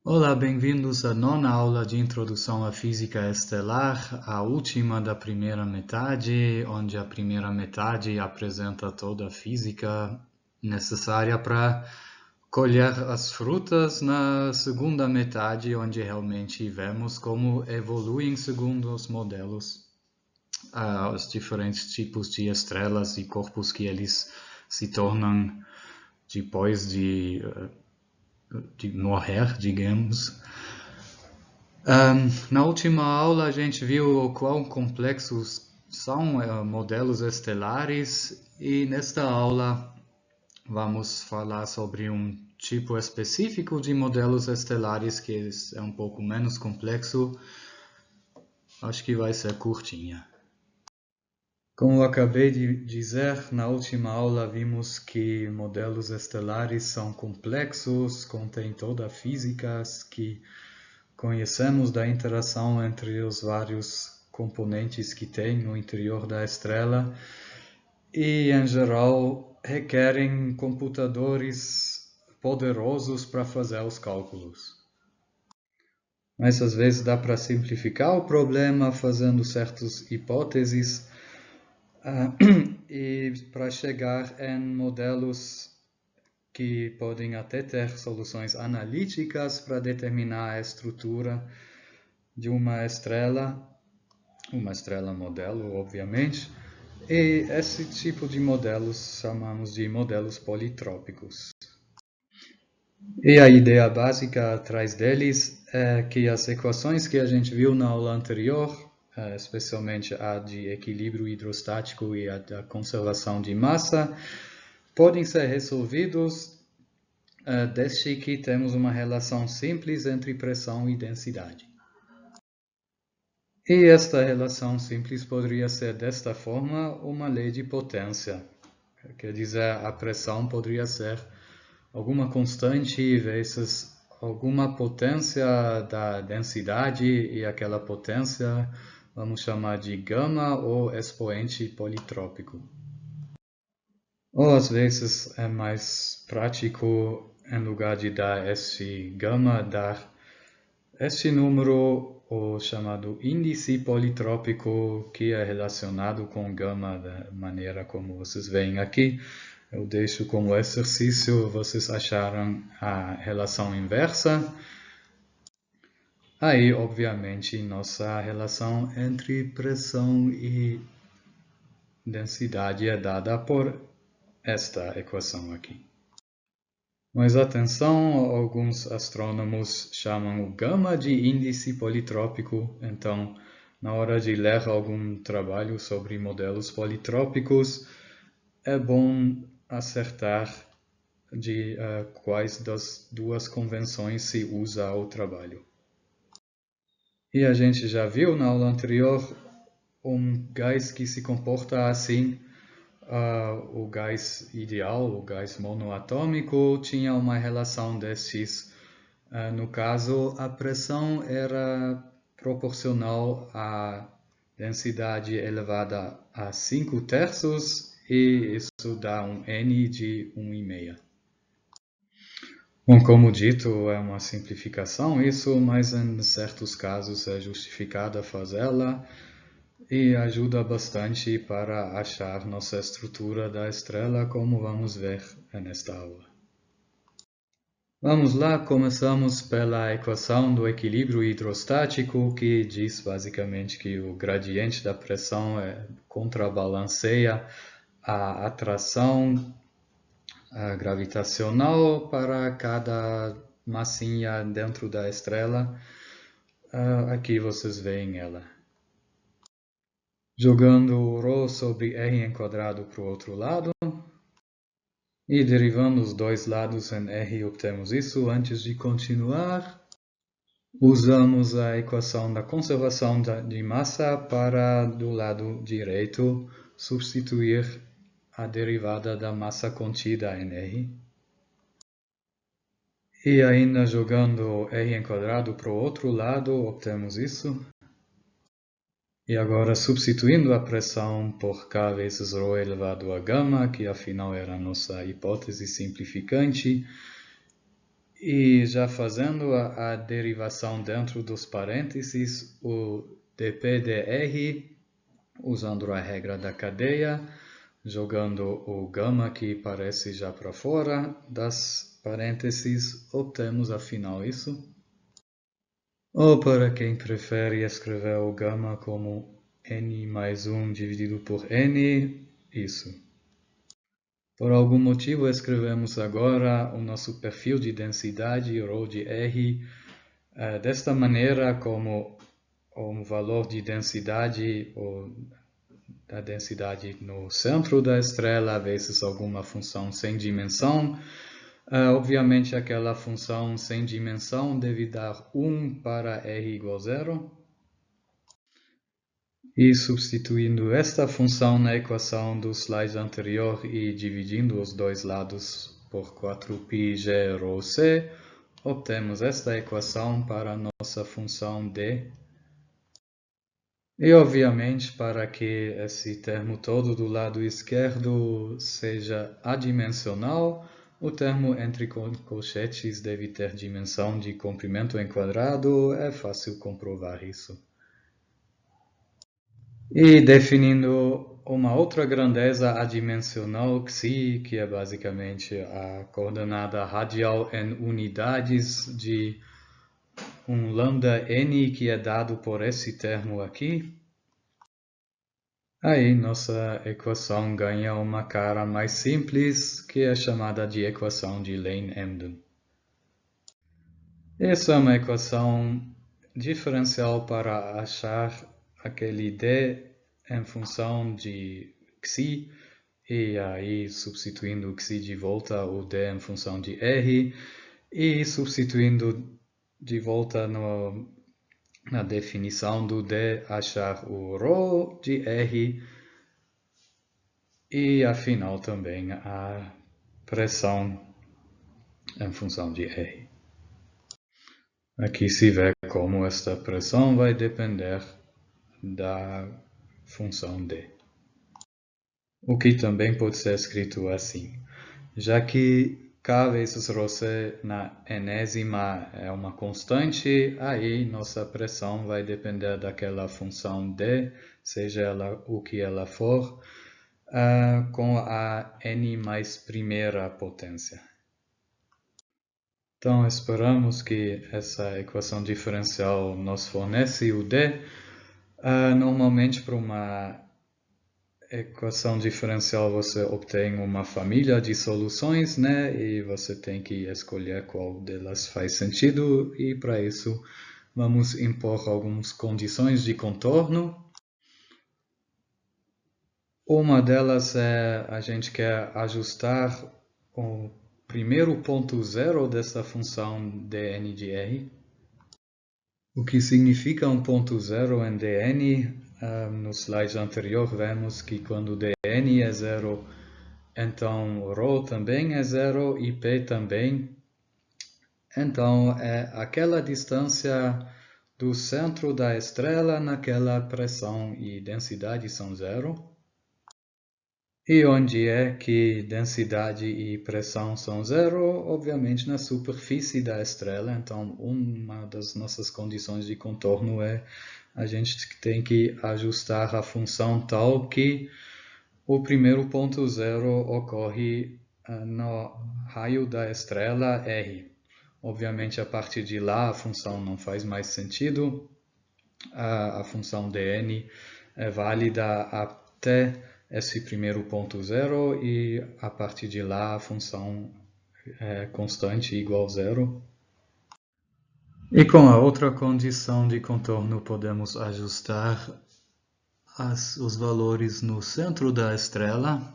Olá, bem-vindos à nona aula de Introdução à Física Estelar, a última da primeira metade, onde a primeira metade apresenta toda a física necessária para colher as frutas na segunda metade, onde realmente vemos como evoluem segundo os modelos os diferentes tipos de estrelas e corpos que eles se tornam depois de morrer, digamos. Na última aula a gente viu o quão complexos são modelos estelares e nesta aula vamos falar sobre um tipo específico de modelos estelares que é um pouco menos complexo. Acho que vai ser curtinha. Como eu acabei de dizer, na última aula vimos que modelos estelares são complexos, contêm toda a física que conhecemos da interação entre os vários componentes que tem no interior da estrela e, em geral, requerem computadores poderosos para fazer os cálculos. Mas às vezes dá para simplificar o problema fazendo certas hipóteses e para chegar em modelos que podem até ter soluções analíticas para determinar a estrutura de uma estrela modelo, obviamente, e esse tipo de modelos chamamos de modelos politrópicos. E a ideia básica atrás deles é que as equações que a gente viu na aula anterior, especialmente a de equilíbrio hidrostático e a da conservação de massa, podem ser resolvidos desde que temos uma relação simples entre pressão e densidade. E esta relação simples poderia ser, desta forma, uma lei de potência. Quer dizer, a pressão poderia ser alguma constante vezes alguma potência da densidade, e aquela potência vamos chamar de gama ou expoente politrópico. Ou às vezes é mais prático, em lugar de dar este gama, dar este número, o chamado índice politrópico, que é relacionado com gama da maneira como vocês veem aqui. Eu deixo como exercício, vocês acharam a relação inversa. Aí, obviamente, nossa relação entre pressão e densidade é dada por esta equação aqui. Mas atenção, alguns astrônomos chamam o gama de índice politrópico, então na hora de ler algum trabalho sobre modelos politrópicos, é bom acertar de quais das duas convenções se usa ao trabalho. E a gente já viu na aula anterior um gás que se comporta assim. O gás ideal, o gás monoatômico, tinha uma relação destes. No caso, a pressão era proporcional à densidade elevada a 5/3 e isso dá um N de 1,5. Bom, como dito, é uma simplificação isso, mas em certos casos é justificada fazê-la. E ajuda bastante para achar nossa estrutura da estrela, como vamos ver nesta aula. Vamos lá, começamos pela equação do equilíbrio hidrostático, que diz basicamente que o gradiente da pressão contrabalanceia a atração gravitacional para cada massinha dentro da estrela. Aqui vocês veem ela. Jogando o ρ sobre r enquadrado para o outro lado. E derivando os dois lados em r, obtemos isso. Antes de continuar, usamos a equação da conservação de massa para, do lado direito, substituir a derivada da massa contida em r. E ainda jogando r enquadrado para o outro lado, obtemos isso. E agora substituindo a pressão por K vezes ρ elevado a gama, que afinal era a nossa hipótese simplificante, E já fazendo a derivação dentro dos parênteses, o dp/dr, usando a regra da cadeia, jogando o gama que aparece já para fora das parênteses, obtemos afinal isso. Ou para quem prefere escrever o gama como n mais 1 dividido por n, isso. Por algum motivo escrevemos agora o nosso perfil de densidade, ρ de R, desta maneira como o valor de densidade, ou da densidade no centro da estrela, vezes alguma função sem dimensão. Obviamente aquela função sem dimensão deve dar 1 para R igual a 0. E substituindo esta função na equação do slide anterior e dividindo os dois lados por 4πg ρc, obtemos esta equação para a nossa função d. E obviamente para que esse termo todo do lado esquerdo seja adimensional, o termo entre colchetes deve ter dimensão de comprimento em quadrado, é fácil comprovar isso. E definindo uma outra grandeza adimensional xi, que é basicamente a coordenada radial em unidades de um lambda n que é dado por esse termo aqui. Aí nossa equação ganha uma cara mais simples, que é chamada de equação de Lane-Emden. Essa é uma equação diferencial para achar aquele d em função de xi, e aí substituindo o xi de volta, o d em função de r, e substituindo de volta na definição do d, achar o ρ de r, e afinal também a pressão em função de r. Aqui se vê como esta pressão vai depender da função d. O que também pode ser escrito assim. Já que k vezes ρc na enésima é uma constante, aí nossa pressão vai depender daquela função d, seja ela o que ela for, com a n mais primeira potência. Então, esperamos que essa equação diferencial nos fornece o d. Normalmente, para uma equação diferencial, você obtém uma família de soluções, né? E você tem que escolher qual delas faz sentido. E, para isso, vamos impor algumas condições de contorno. Uma delas é a gente quer ajustar o primeiro ponto zero dessa função dn de r. O que significa um ponto zero em dn? No slide anterior vemos que quando dn é zero, então ρ também é zero e p também. Então é aquela distância do centro da estrela naquela pressão e densidade são zero. E onde é que densidade e pressão são zero? Obviamente na superfície da estrela. Então, uma das nossas condições de contorno é a gente tem que ajustar a função tal que o primeiro ponto zero ocorre no raio da estrela R. Obviamente, a partir de lá, a função não faz mais sentido. A função dn é válida até esse primeiro ponto zero e a partir de lá a função é constante igual a zero. E com a outra condição de contorno podemos ajustar os valores no centro da estrela,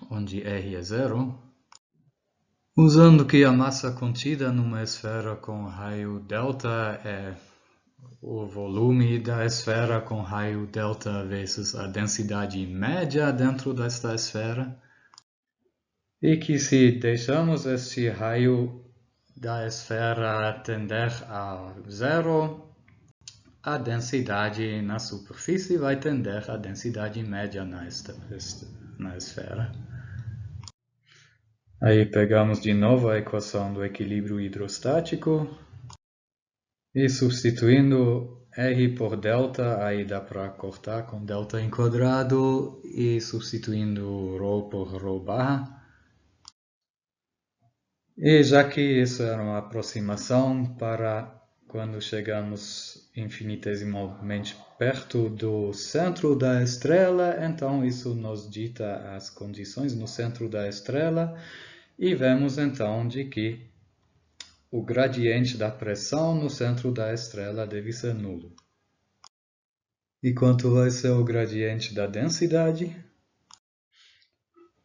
onde R é zero, usando que a massa contida numa esfera com raio delta é o volume da esfera com raio delta vezes a densidade média dentro desta esfera. E que se deixamos este raio da esfera tender a zero, a densidade na superfície vai tender à densidade média na esfera. Aí pegamos de novo a equação do equilíbrio hidrostático e substituindo R por delta, aí dá para cortar com delta em quadrado e substituindo ρ por ρ barra. E já que isso era uma aproximação para quando chegamos infinitesimalmente perto do centro da estrela, então isso nos dita as condições no centro da estrela e vemos então de que o gradiente da pressão no centro da estrela deve ser nulo. E quanto vai ser o gradiente da densidade?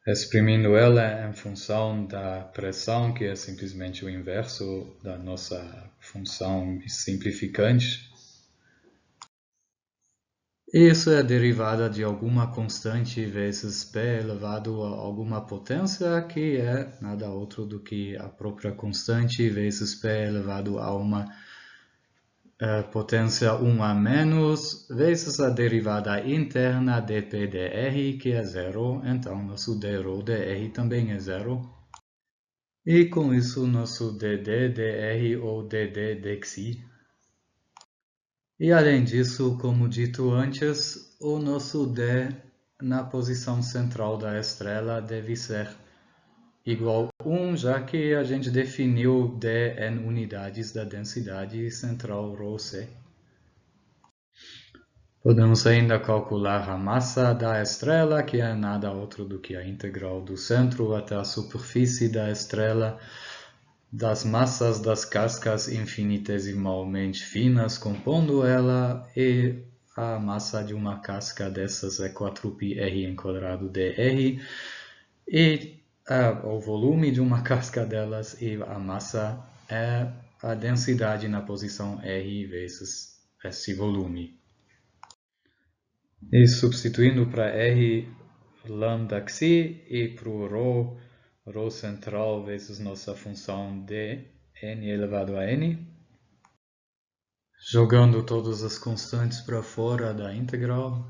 Exprimindo ela em função da pressão, que é simplesmente o inverso da nossa função simplificante. Isso é derivada de alguma constante vezes p elevado a alguma potência, que é nada outro do que a própria constante vezes p elevado a uma potência 1 a menos, vezes a derivada interna dp dr, que é zero, então nosso dρ dr também é zero. E com isso nosso dd dr ou dd dxi. E além disso, como dito antes, o nosso d na posição central da estrela deve ser igual a 1, já que a gente definiu d em unidades da densidade central ρc. Podemos ainda calcular a massa da estrela, que é nada outro do que a integral do centro até a superfície da estrela das massas das cascas infinitesimalmente finas compondo ela, e a massa de uma casca dessas é 4πr² dr, e o volume de uma casca delas e a massa é a densidade na posição r vezes esse volume. E substituindo para R lambda xi e para o ρ central vezes nossa função de n elevado a n. Jogando todas as constantes para fora da integral.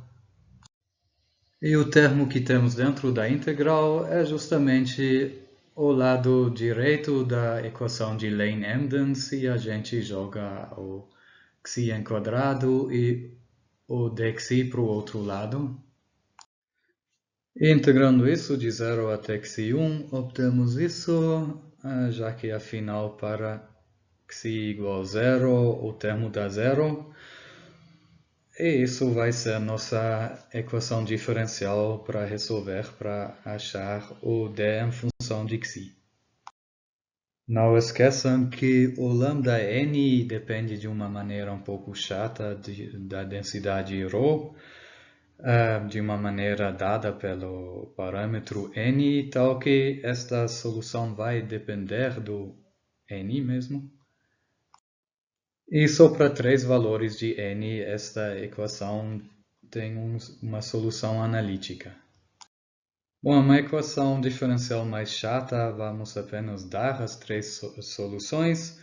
E o termo que temos dentro da integral é justamente o lado direito da equação de Lane-Emden, se a gente joga o xi em quadrado e o dxi para o outro lado. Integrando isso de 0 até xi1, obtemos isso, já que afinal para xi igual a 0, o termo dá 0. E isso vai ser nossa equação diferencial para resolver, para achar o d em função de xi. Não esqueçam que o lambda n depende de uma maneira um pouco chata da densidade ρ, de uma maneira dada pelo parâmetro n, tal que esta solução vai depender do n mesmo. E só para 3 valores de n, esta equação tem uma solução analítica. Bom, uma equação diferencial mais chata, vamos apenas dar as 3 soluções.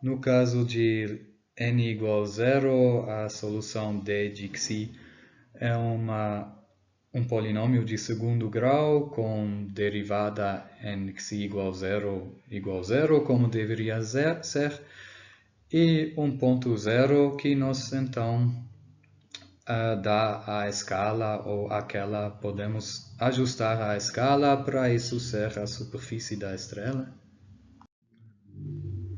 No caso de n igual a 0, a solução d de xi é um polinômio de segundo grau com derivada em xi igual a 0, como deveria ser, e um ponto zero que nos então dá a escala, ou aquela podemos ajustar a escala para isso ser a superfície da estrela.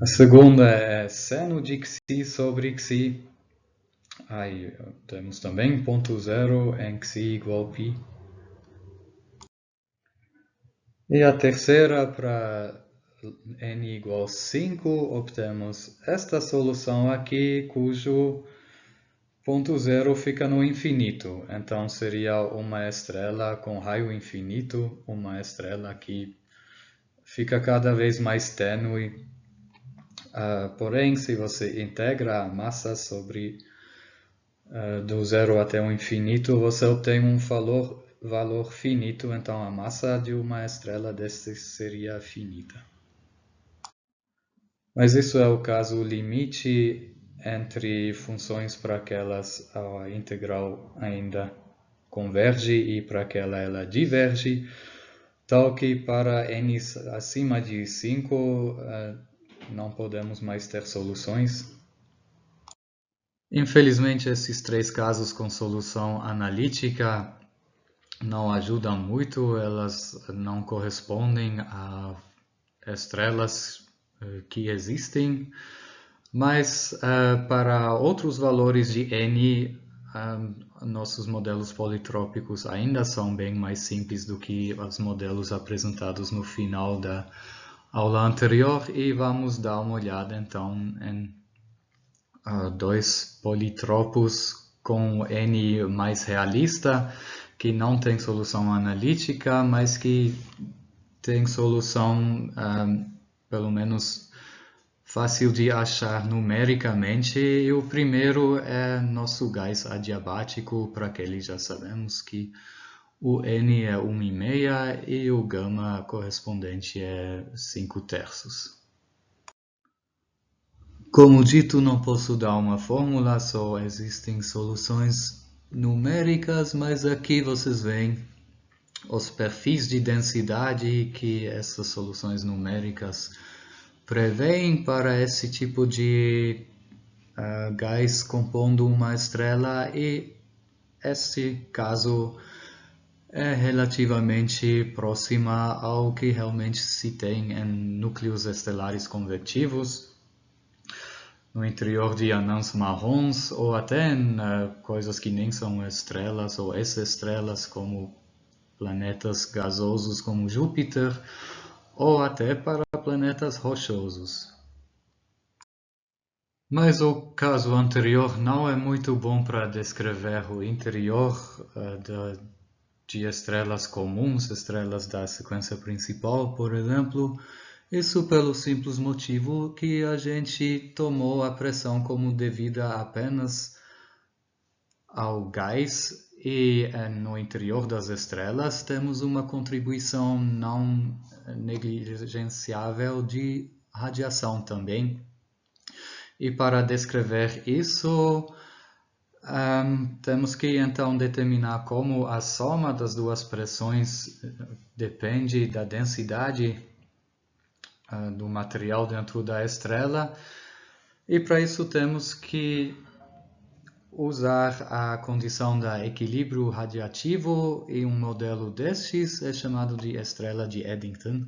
A segunda é seno de xi sobre xi. Aí temos também ponto zero em xi igual a π. E a terceira, para n igual a 5, obtemos esta solução aqui, cujo ponto zero fica no infinito. Então seria uma estrela com raio infinito, uma estrela que fica cada vez mais tênue. Porém, se você integra a massa sobre do zero até o infinito, você obtém um valor finito, então a massa de uma estrela desse seria finita. Mas isso é o caso limite entre funções para que a integral ainda converge e para que ela diverge. tal que para n acima de 5 não podemos mais ter soluções. Infelizmente, esses 3 casos com solução analítica não ajudam muito, elas não correspondem a estrelas que existem, mas para outros valores de n, nossos modelos politrópicos ainda são bem mais simples do que os modelos apresentados no final da aula anterior, e vamos dar uma olhada então em 2 politropos com n mais realista, que não tem solução analítica, mas que tem solução pelo menos fácil de achar numericamente. E o primeiro é nosso gás adiabático, para aquele já sabemos que o n é 1,5 e o gama correspondente é 5/3. Como dito, não posso dar uma fórmula, só existem soluções numéricas, mas aqui vocês veem os perfis de densidade que essas soluções numéricas prevêem para esse tipo de gás compondo uma estrela, e este caso é relativamente próxima ao que realmente se tem em núcleos estelares convectivos, no interior de anãs marrons, ou até em coisas que nem são estrelas ou extraestrelas, como planetas gasosos como Júpiter, ou até para planetas rochosos. Mas o caso anterior não é muito bom para descrever o interior de estrelas comuns, estrelas da sequência principal, por exemplo. Isso pelo simples motivo que a gente tomou a pressão como devida apenas ao gás, e no interior das estrelas temos uma contribuição não negligenciável de radiação também. E para descrever isso, temos que então determinar como a soma das duas pressões depende da densidade do material dentro da estrela, e para isso temos que usar a condição da equilíbrio radiativo, e um modelo destes é chamado de estrela de Eddington.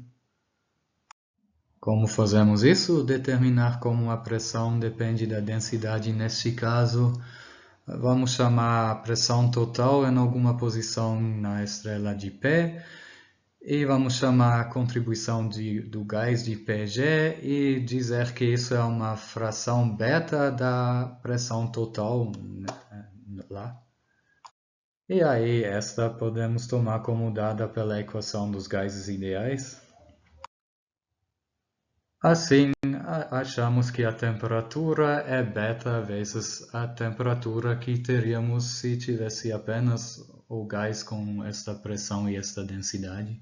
Como fazemos isso? Determinar como a pressão depende da densidade neste caso. Vamos chamar a pressão total em alguma posição na estrela de P, e vamos chamar a contribuição do gás de Pg e dizer que isso é uma fração beta da pressão total lá. E aí, esta podemos tomar como dada pela equação dos gases ideais. Assim, achamos que a temperatura é beta vezes a temperatura que teríamos se tivesse apenas o gás com esta pressão e esta densidade.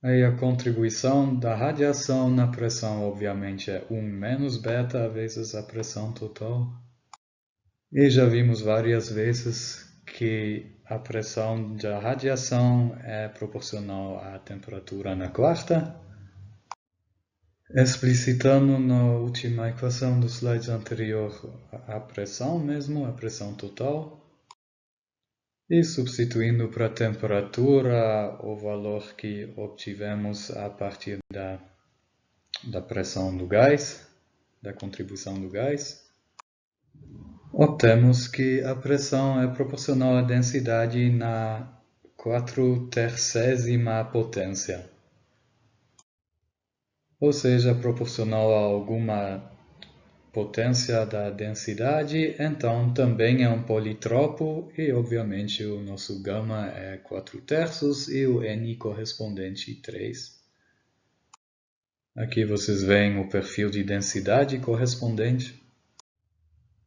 Aí a contribuição da radiação na pressão, obviamente, é 1 menos beta vezes a pressão total. E já vimos várias vezes que a pressão da radiação é proporcional à temperatura na quarta. Explicitando na última equação do slide anterior a pressão mesmo, a pressão total. E substituindo para a temperatura o valor que obtivemos a partir da pressão do gás, da contribuição do gás, obtemos que a pressão é proporcional à densidade na 4/3ª potência. Ou seja, proporcional a alguma potência da densidade, então também é um politropo, e obviamente o nosso gama é 4/3 e o n correspondente 3. Aqui vocês veem o perfil de densidade correspondente.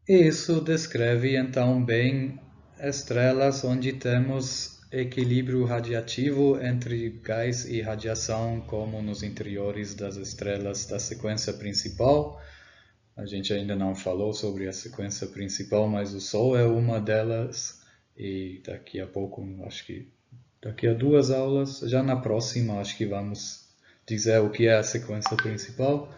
E isso descreve então bem estrelas onde temos equilíbrio radiativo entre gás e radiação, como nos interiores das estrelas da sequência principal. A gente ainda não falou sobre a sequência principal, mas o Sol é uma delas, e daqui a pouco acho que daqui a 2 aulas. Já na próxima acho que vamos dizer o que é a sequência principal.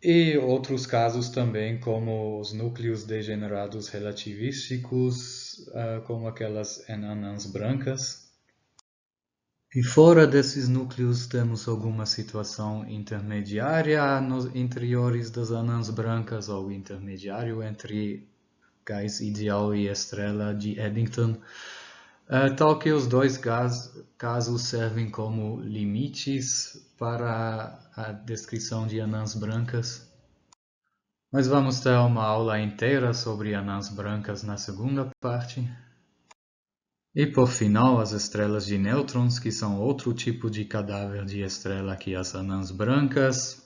E outros casos também, como os núcleos degenerados relativísticos, como aquelas anãs brancas. E fora desses núcleos temos alguma situação intermediária nos interiores das anãs brancas, ou intermediário entre gás ideal e estrela de Eddington, tal que os dois casos servem como limites para a descrição de anãs brancas. Mas vamos ter uma aula inteira sobre anãs brancas na segunda parte. E por final, as estrelas de nêutrons, que são outro tipo de cadáver de estrela que as anãs brancas,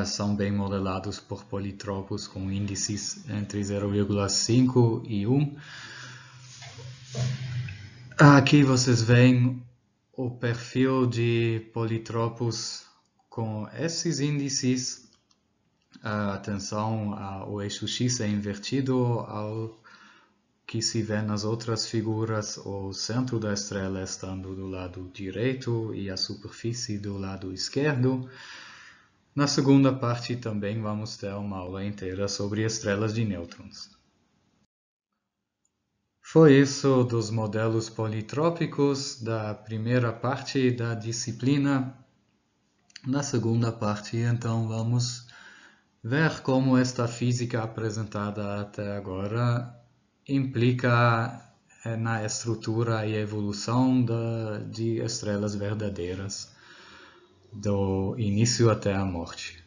são bem modelados por politropos com índices entre 0,5 e 1. Aqui vocês veem o perfil de politropos com esses índices. Atenção, o eixo X é invertido ao que se vê nas outras figuras, o centro da estrela estando do lado direito e a superfície do lado esquerdo. Na segunda parte também vamos ter uma aula inteira sobre estrelas de nêutrons. Foi isso dos modelos politrópicos da primeira parte da disciplina. Na segunda parte, então, vamos ver como esta física apresentada até agora implica na estrutura e evolução de estrelas verdadeiras, do início até a morte.